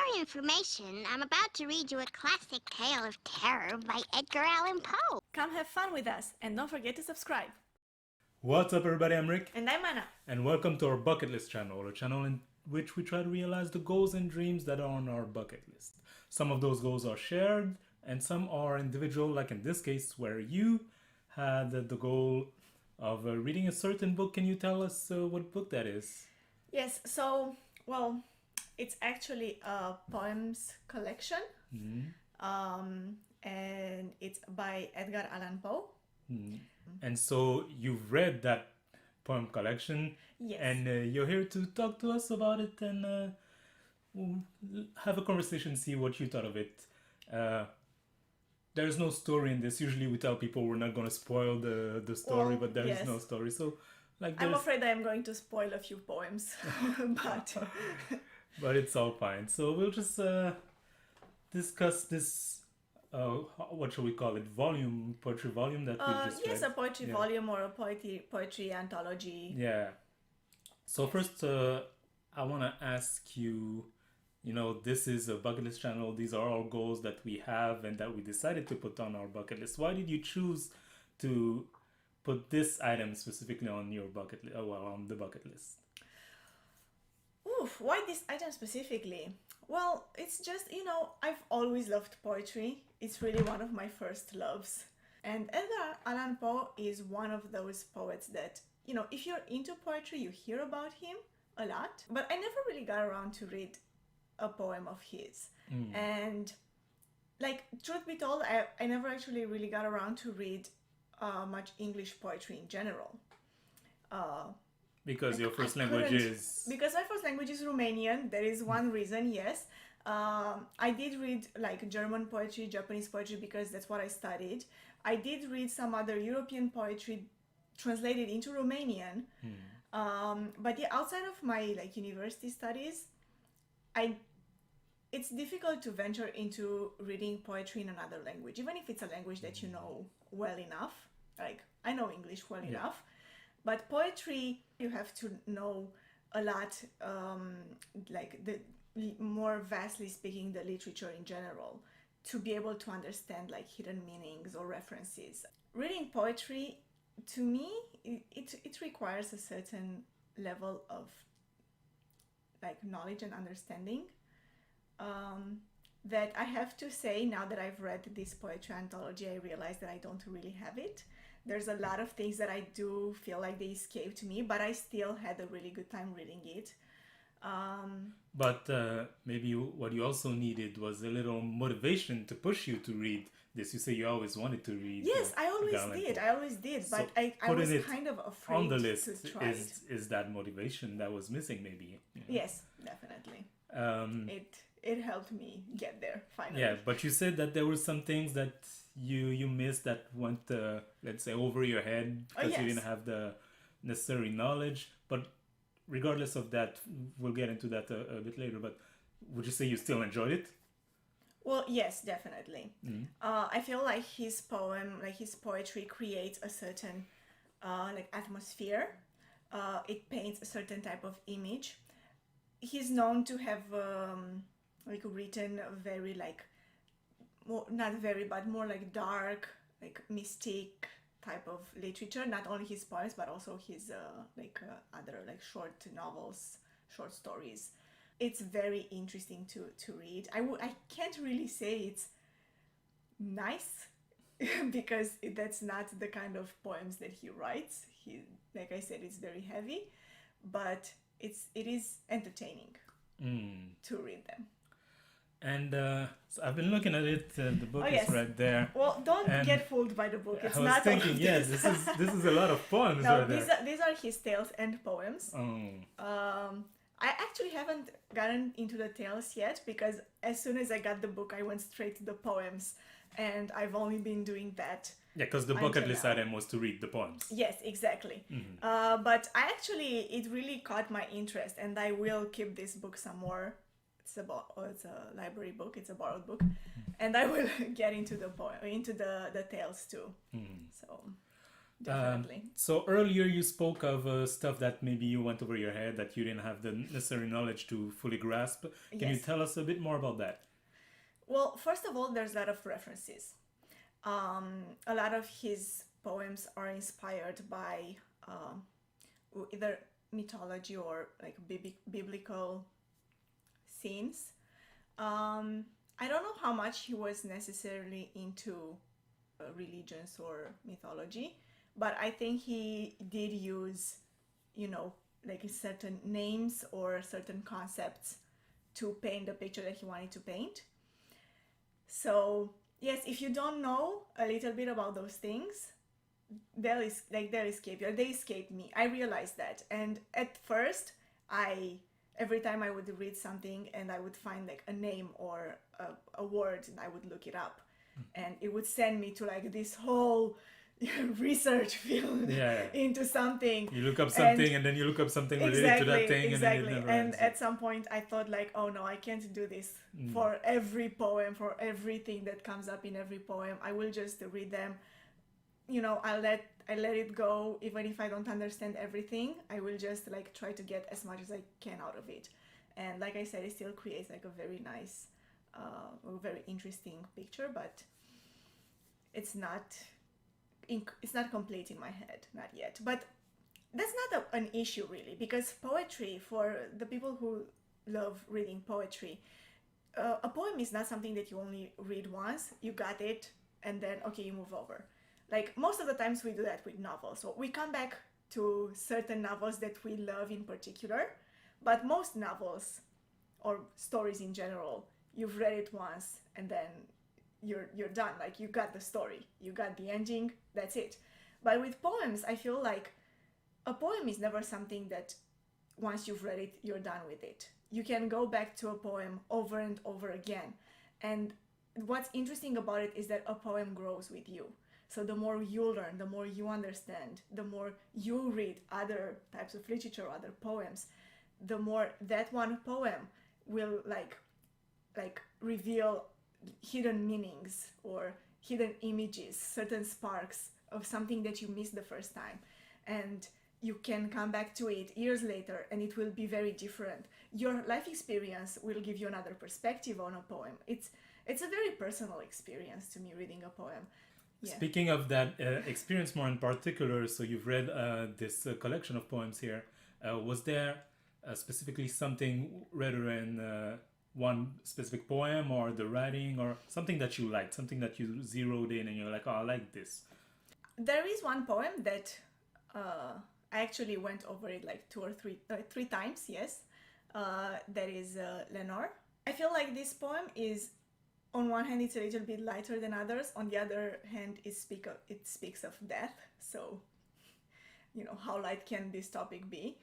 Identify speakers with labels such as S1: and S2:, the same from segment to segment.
S1: your information, I'm about to read you a classic tale of terror by Edgar Allan Poe.
S2: Come have fun with us and don't forget to subscribe.
S3: What's up, everybody? I'm Rick.
S2: And I'm Anna.
S3: And welcome to our bucket list channel, a channel in which we try to realize the goals and dreams that are on our bucket list. Some of those goals are shared and some are individual, like in this case where you had the goal of reading a certain book. Can you tell us what book that is?
S2: Yes, so, well, it's actually a poems collection. And it's by Edgar Allan Poe.
S3: And so you've read that poem collection.
S2: Yes.
S3: And you're here to talk to us about it and we'll have a conversation, see what you thought of it. There's no story in this. Usually we tell people we're not going to spoil the story, but there is no story. So,
S2: I'm afraid I am going to spoil a few poems,
S3: but it's all fine. So we'll just discuss this, what shall we call it, poetry volume that we just read.
S2: Yes, a poetry volume or a poetry anthology.
S3: Yeah. So first, I want to ask you, this is a bucket list channel. These are all goals that we have and that we decided to put on our bucket list. Why did you choose to put this item specifically on your bucket list? On the bucket list.
S2: Oof, why this item specifically? Well, it's just, I've always loved poetry. It's really one of my first loves. And Edgar Allan Poe is one of those poets that, if you're into poetry, you hear about him a lot. But I never really got around to read a poem of his. And, truth be told, I never actually really got around to read much English poetry in general.
S3: Because your first language is...
S2: Because my first language is Romanian. There is one reason, yes. I did read German poetry, Japanese poetry, because that's what I studied. I did read some other European poetry translated into Romanian. But yeah, outside of my university studies, it's difficult to venture into reading poetry in another language, even if it's a language that you know well enough. I know English well enough. But poetry, you have to know a lot, more vastly speaking, the literature in general, to be able to understand hidden meanings or references. Reading poetry, to me, it requires a certain level of knowledge and understanding that I have to say, now that I've read this poetry anthology, I realize that I don't really have it. There's a lot of things that I do feel like they escaped me, but I still had a really good time reading it.
S3: But maybe what you also needed was a little motivation to push you to read this. You say you always wanted to read.
S2: Yes, I always did.
S3: So
S2: but I was kind of afraid
S3: on the list
S2: to try it.
S3: Is that motivation that was missing, maybe?
S2: Yes, definitely. It helped me get there finally.
S3: Yeah, but you said that there were some things that you missed that went, let's say, over your head because you didn't have the necessary knowledge. But regardless of that, we'll get into that a bit later. But would you say you still enjoyed it?
S2: Well, yes, definitely. I feel like his poetry creates a certain atmosphere. It paints a certain type of image. He's known to have written very not very, but more dark, mystic type of literature. Not only his poems, but also his other short novels, short stories. It's very interesting to read. I can't really say it's nice because that's not the kind of poems that he writes. Like I said, it's very heavy, but it is entertaining to read them. And
S3: so I've been looking at it. The book is right there.
S2: Well, don't get fooled by the book. It's
S3: I was
S2: not
S3: thinking, yes, this is a lot of poems.
S2: No,
S3: right
S2: these are his tales and poems. I actually haven't gotten into the tales yet because as soon as I got the book, I went straight to the poems, and I've only been doing that.
S3: Yeah, because the bucket list item was to read the poems.
S2: Yes, exactly. But it really caught my interest, and I will keep this book some more. It's a library book. It's a borrowed book, and I will get into the tales too. definitely.
S3: So earlier you spoke of stuff that maybe you went over your head that you didn't have the necessary knowledge to fully grasp. Can you
S2: Yes.
S3: tell us a bit more about that?
S2: Well, first of all, there's a lot of references. A lot of his poems are inspired by either mythology or like biblical scenes. I don't know how much he was necessarily into religions or mythology, but I think he did use, like certain names or certain concepts to paint the picture that he wanted to paint. So yes, if you don't know a little bit about those things, they'll escape you. They escaped me. I realized that, and at first, every time I would read something and I would find like a name or a word, and I would look it up, and it would send me to like this whole research field
S3: Yeah.
S2: into something.
S3: You look up something and then you look up something related to that thing and then it never
S2: And
S3: ends.
S2: at some point I thought like, oh no, I can't do this for every poem, for everything that comes up in every poem. I will just read them. I let it go. Even if I don't understand everything, I will just like try to get as much as I can out of it. And like I said, it still creates like a very nice, very interesting picture, but it's not complete in my head, not yet. But that's not an issue really, because poetry, for the people who love reading poetry, a poem is not something that you only read once, you got it, and then okay, you move over. Like most of the times we do that with novels. So we come back to certain novels that we love in particular, but most novels or stories in general, you've read it once and then you're done. Like you got the story, you got the ending, that's it. But with poems, I feel like a poem is never something that once you've read it, you're done with it. You can go back to a poem over and over again. And what's interesting about it is that a poem grows with you. So the more you learn, the more you understand, the more you read other types of literature, other poems, the more that one poem will like reveal hidden meanings or hidden images, certain sparks of something that you missed the first time. And you can come back to it years later and it will be very different. Your life experience will give you another perspective on a poem. It's a very personal experience to me, reading a poem.
S3: Yeah. Speaking of that experience more in particular, so you've read this collection of poems here. Was there specifically something rather in one specific poem or the writing or something that you liked, something that you zeroed in and you're like, oh, I like this?
S2: There is one poem that I actually went over it like three times, yes. That is Lenore. I feel like this poem is, on one hand, it's a little bit lighter than others. On the other hand, it speaks of death. So, how light can this topic be?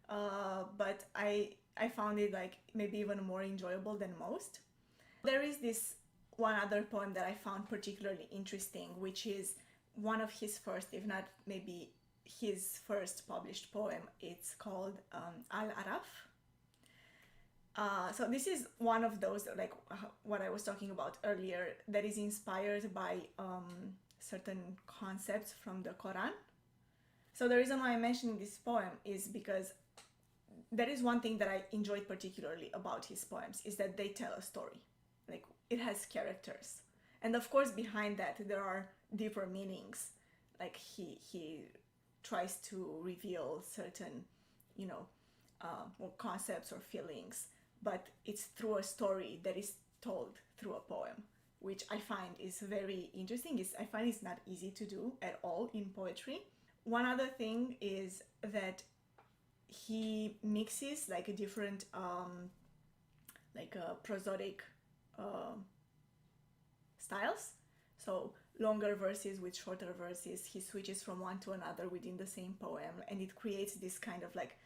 S2: But I found it like maybe even more enjoyable than most. There is this one other poem that I found particularly interesting, which is one of his first, if not maybe his first published poem. It's called Al-Araf. So this is one of those, like what I was talking about earlier, that is inspired by certain concepts from the Quran. So the reason why I'm mentioning this poem is because that is one thing that I enjoyed particularly about his poems, is that they tell a story. Like it has characters. And of course behind that there are deeper meanings. Like he tries to reveal certain, concepts or feelings. But it's through a story that is told through a poem, which I find is very interesting. I find it's not easy to do at all in poetry. One other thing is that he mixes like a different, prosodic styles. So longer verses with shorter verses. He switches from one to another within the same poem, and it creates this kind of like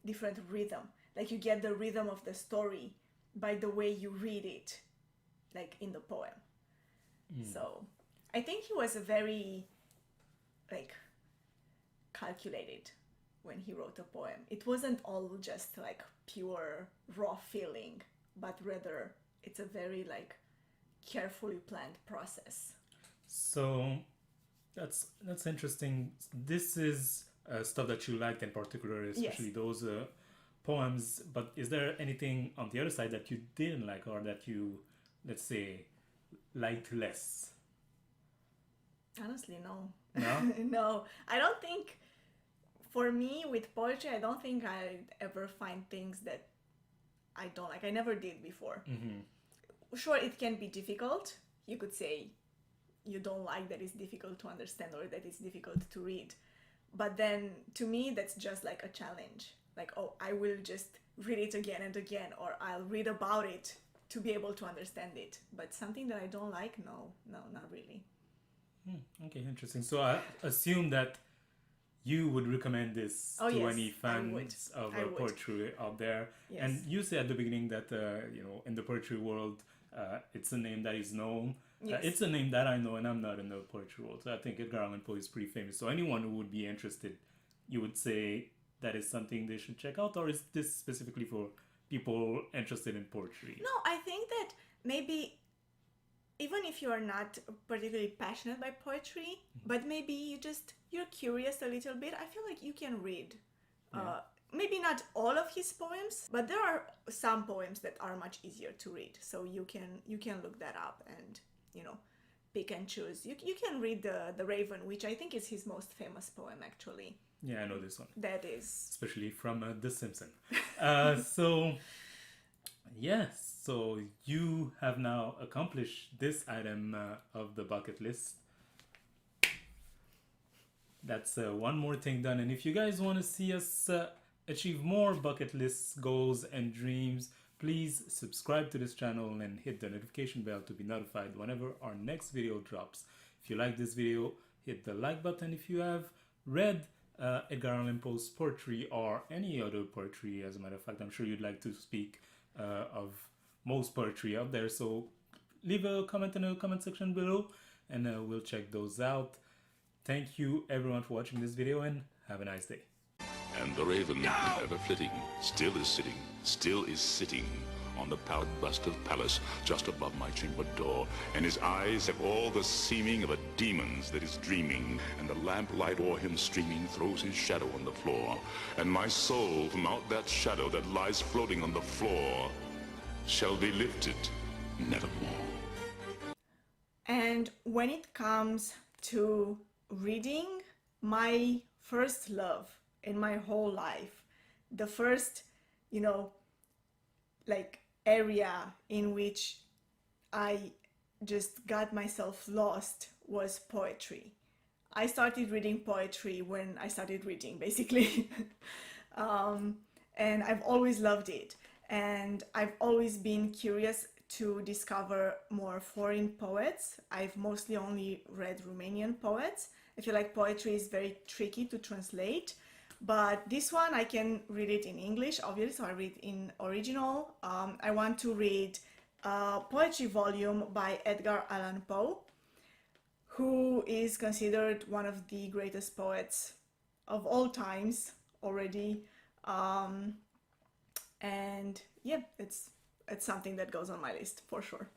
S2: different rhythm. Like you get the rhythm of the story by the way you read it, like in the poem. So I think he was very like calculated when he wrote a poem. It wasn't all just like pure raw feeling, but rather it's a very like carefully planned process.
S3: So That's interesting. This is stuff that you liked in particular, especially those poems. But is there anything on the other side that you didn't like, or that you, let's say, liked less?
S2: Honestly, no.
S3: No.
S2: No, I don't think. For me, with poetry, I don't think I ever find things that I don't like. I never did before. Sure, it can be difficult. You could say you don't like that it's difficult to understand or that it's difficult to read. But then to me, that's just like a challenge. Like, oh, I will just read it again and again, or I'll read about it to be able to understand it. But something that I don't like, no, not really.
S3: Okay, interesting. So I assume that you would recommend this
S2: Oh,
S3: to
S2: yes,
S3: any
S2: I would.
S3: fans of
S2: I would.
S3: poetry out there.
S2: Yes.
S3: And you said at the beginning that in the poetry world, it's a name that is known.
S2: Yes.
S3: It's a name that I know, and I'm not in the poetry world, so I think Edgar Allan Poe is pretty famous. So anyone who would be interested, you would say that is something they should check out, or is this specifically for people interested in poetry?
S2: No, I think that maybe even if you are not particularly passionate by poetry, but maybe you're curious a little bit, I feel like you can read. Maybe not all of his poems, but there are some poems that are much easier to read. So you can look that up and pick and choose. You can read the Raven, which I think is his most famous poem actually.
S3: Yeah, I know this one.
S2: That is
S3: Especially from The Simpsons. So, yes, so you have now accomplished this item of the bucket list. That's one more thing done. And if you guys want to see us achieve more bucket list goals and dreams, please subscribe to this channel and hit the notification bell to be notified whenever our next video drops. If you like this video, hit the like button. If you have read Edgar Allan Poe's poetry or any other poetry, as a matter of fact, I'm sure you'd like to speak of most poetry out there, so leave a comment in the comment section below and we'll check those out. Thank you everyone for watching this video, and have a nice day.
S4: And the raven, ever flitting, still is sitting on the pallid bust of Pallas just above my chamber door, and his eyes have all the seeming of a demon's that is dreaming, and the lamplight o'er him streaming throws his shadow on the floor, and my soul from out that shadow that lies floating on the floor shall be lifted nevermore.
S2: And when it comes to reading, my first love in my whole life, the first, area in which I just got myself lost was poetry. I started reading poetry when I started reading, basically. And I've always loved it. And I've always been curious to discover more foreign poets. I've mostly only read Romanian poets. I feel like poetry is very tricky to translate. But this one, I can read it in English, obviously, so I read in original. I want to read a poetry volume by Edgar Allan Poe, who is considered one of the greatest poets of all times already. And yeah, it's something that goes on my list for sure.